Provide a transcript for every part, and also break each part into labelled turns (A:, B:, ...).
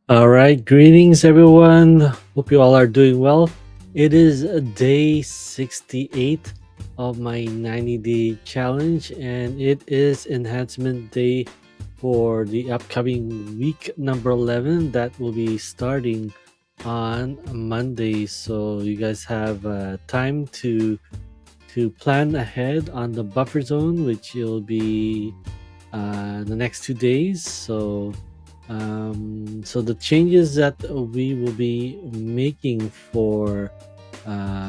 A: All right, greetings everyone. Hope you all are doing well. It is day 68 of my 90-day challenge, and it is enhancement day for the upcoming week number 11 that will be starting on Monday. So you guys have time to plan ahead on the buffer zone, which will be the next 2 days. So the changes that we will be making for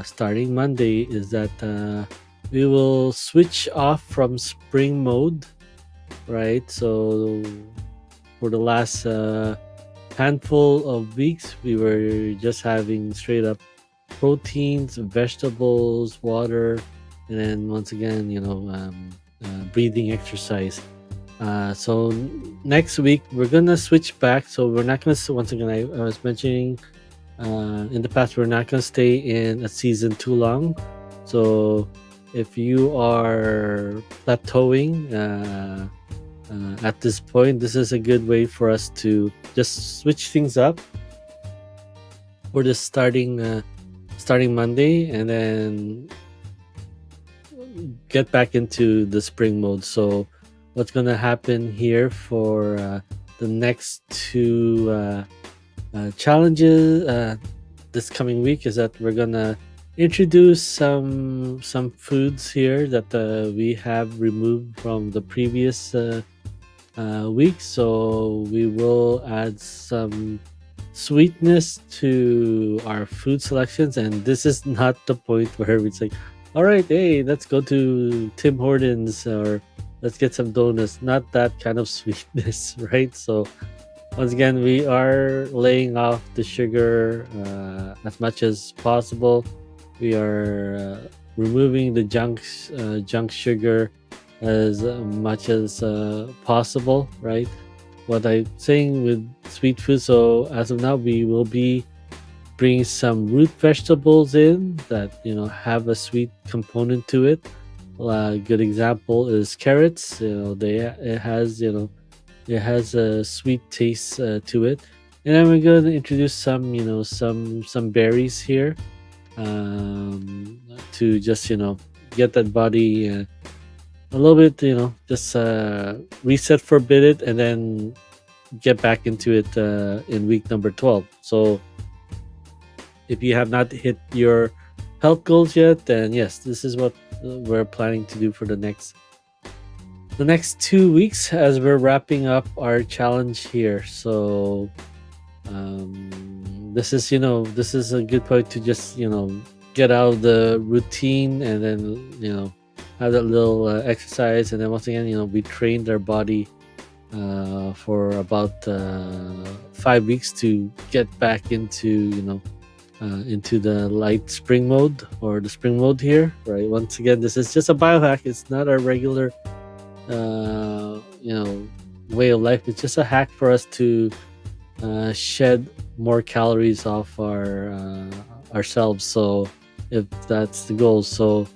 A: starting Monday is that we will switch off from spring mode, right? So for the last handful of weeks, we were just having straight up proteins, vegetables, water, and then once again, breathing exercise. So next week we're gonna switch back. So we're not gonna once again. I was mentioning in the past we're not gonna stay in a season too long. So if you are plateauing at this point, this is a good way for us to just switch things up for the starting Monday, and then get back into the spring mode. So what's going to happen here for the next two challenges this coming week is that we're going to introduce some foods here that we have removed from the previous week. So we will add some sweetness to our food selections, and this is not the point where it's like, all right, hey, let's go to Tim Hortons or let's get some donuts. Not that kind of sweetness, right? So once again, we are laying off the sugar as much as possible. We are removing the junk sugar as much as possible, right? What I'm saying with sweet food. So as of now, we will be bringing some root vegetables in that have a sweet component to it. A good example is carrots. It has a sweet taste to it. And then we're going to introduce some berries here to just get that body a little bit, just reset for a bit, and then get back into it in week number 12. So if you have not hit your health goals yet, then yes, this is what we're planning to do for the next 2 weeks as we're wrapping up our challenge here. So this is a good point to just get out of the routine, and then have that little exercise, and then once again we trained our body for about 5 weeks to get back into the light spring mode or the spring mode here, right? Once again, this is just a biohack. It's not our regular way of life. It's just a hack for us to shed more calories off ourselves. So if that's the goal, so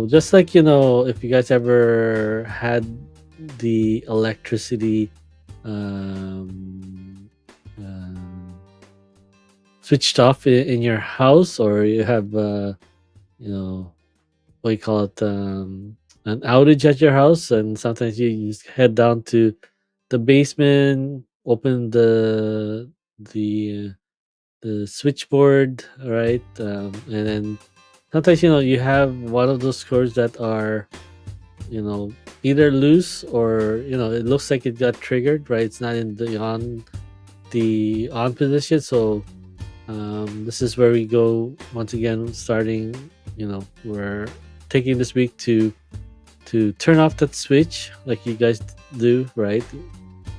A: just like if you guys ever had the electricity switched off in your house, or you have what you call it, an outage at your house, and sometimes you just head down to the basement, open the the switchboard, right? And then sometimes you have one of those cords that are you know either loose, or it looks like it got triggered, right? It's not in the on position. So this is where we go once again, starting we're taking this week to turn off that switch like you guys do, right?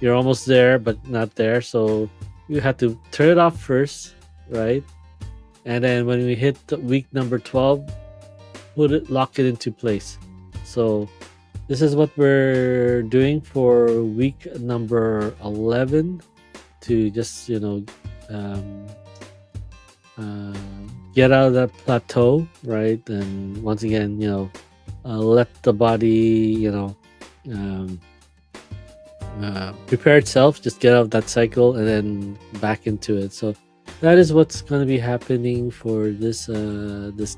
A: You're almost there but not there, so you have to turn it off first, right? And then when we hit the week number 12, lock it into place. So this is what we're doing for week number 11, to just um, get out of that plateau, right? And once again let the body um, prepare itself, just get out of that cycle and then back into it. So that is what's going to be happening for this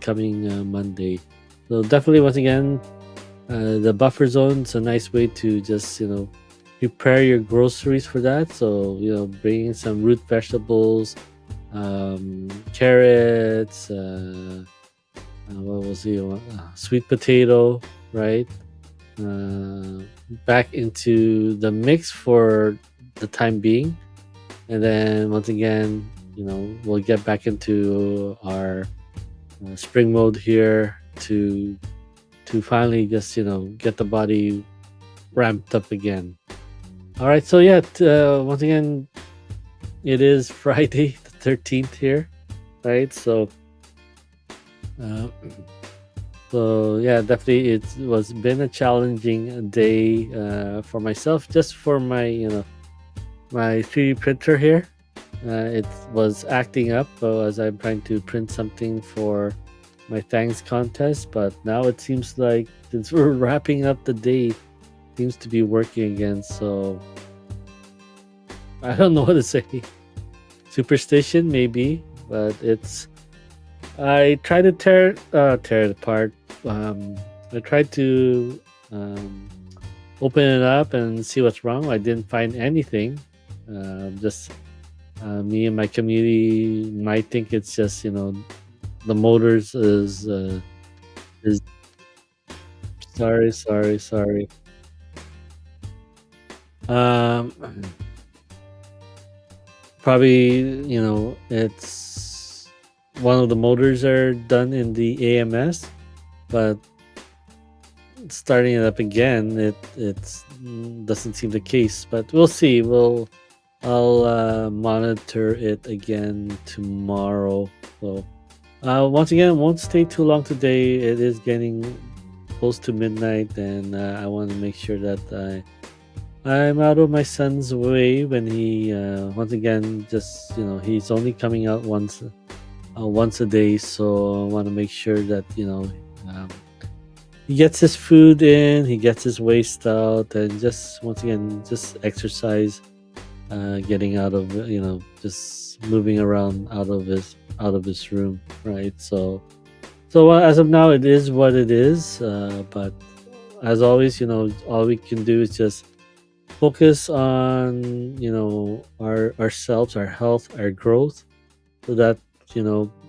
A: coming Monday. So definitely, once again, the buffer zone is a nice way to just prepare your groceries for that. So bring in some root vegetables, carrots, what was sweet potato, right? uh, Back into the mix for the time being, and then once again, we'll get back into our spring mode here to finally just get the body ramped up again. All right, so yeah, once again, it is Friday the 13th here, right? Uh, So yeah, definitely it was been a challenging day for myself, just for my 3D printer here. It was acting up as I'm trying to print something for my thanks contest, but now it seems like since we're wrapping up the day, seems to be working again. So I don't know what to say. Superstition maybe, but it's I try to tear it apart. Um, I tried to um, open it up and see what's wrong. I didn't find anything. Just me and my community might think it's just the motors is sorry. Um, Probably it's one of the motors are done in the AMS, but starting it up again, it's doesn't seem the case. But we'll see. I'll monitor it again tomorrow. So once again, won't stay too long today. It is getting close to midnight, and I want to make sure that I'm out of my son's way when he once again just he's only coming out once a day, so I want to make sure that um, he gets his food in, he gets his waste out, and just once again just exercise, getting out of just moving around out of his room, right? So as of now, it is what it is. But as always, all we can do is just focus on ourselves, our health, our growth, so that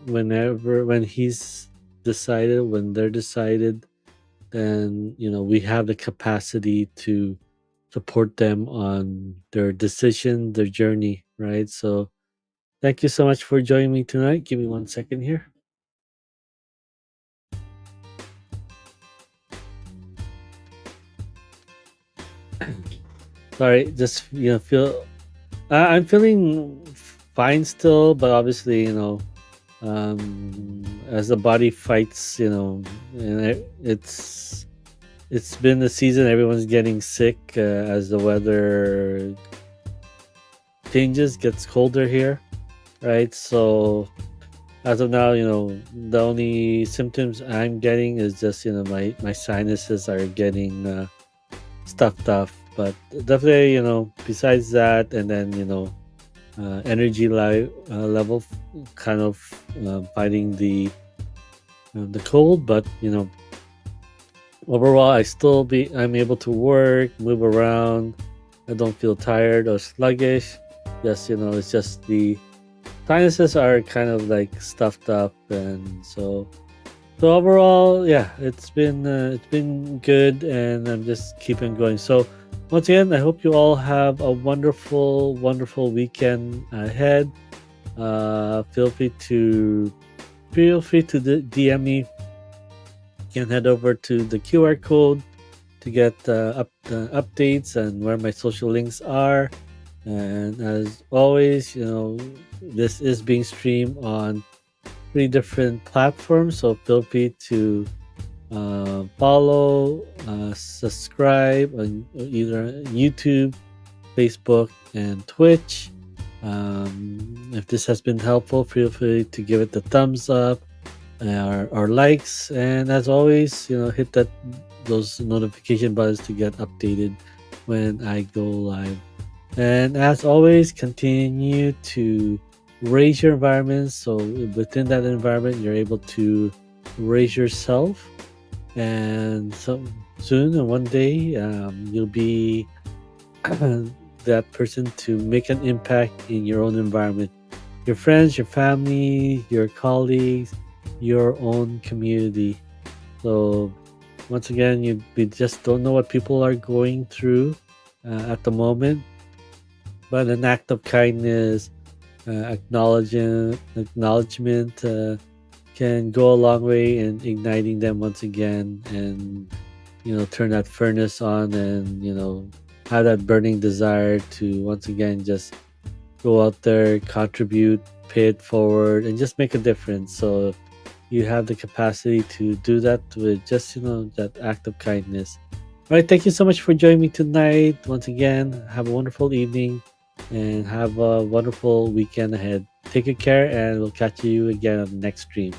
A: when he's decided, when they're decided, then we have the capacity to support them on their decision, their journey, right? So thank you so much for joining me tonight. Give me 1 second here. Sorry, just feel I'm feeling fine still, but obviously as the body fights, and it's been the season. Everyone's getting sick as the weather changes, gets colder here, right? So as of now, the only symptoms I'm getting is just my sinuses are getting stuffed up. But definitely, besides that, and then energy level kind of fighting the cold, but overall I'm able to work, move around. I don't feel tired or sluggish. Just it's just the sinuses are kind of like stuffed up, and so overall, yeah, it's been good, and I'm just keeping going. So once again, I hope you all have a wonderful, wonderful weekend ahead. Feel free to DM me. You can head over to the QR code to get updates and where my social links are. And as always, this is being streamed on 3 different platforms, so feel free to follow, subscribe on either YouTube, Facebook, and Twitch. If this has been helpful, feel free to give it the thumbs up or likes, and as always, hit those notification buttons to get updated when I go live. And as always, continue to raise your environment. So within that environment, you're able to raise yourself. And so soon, and one day, you'll be that person to make an impact in your own environment, your friends, your family, your colleagues, your own community. So once again, we just don't know what people are going through at the moment, but an act of kindness, acknowledgement can go a long way in igniting them once again, and turn that furnace on, and have that burning desire to once again just go out there, contribute, pay it forward, and just make a difference. So you have the capacity to do that with just that act of kindness. All right, thank you so much for joining me tonight. Once again, have a wonderful evening and have a wonderful weekend ahead. Take good care, and we'll catch you again on the next stream.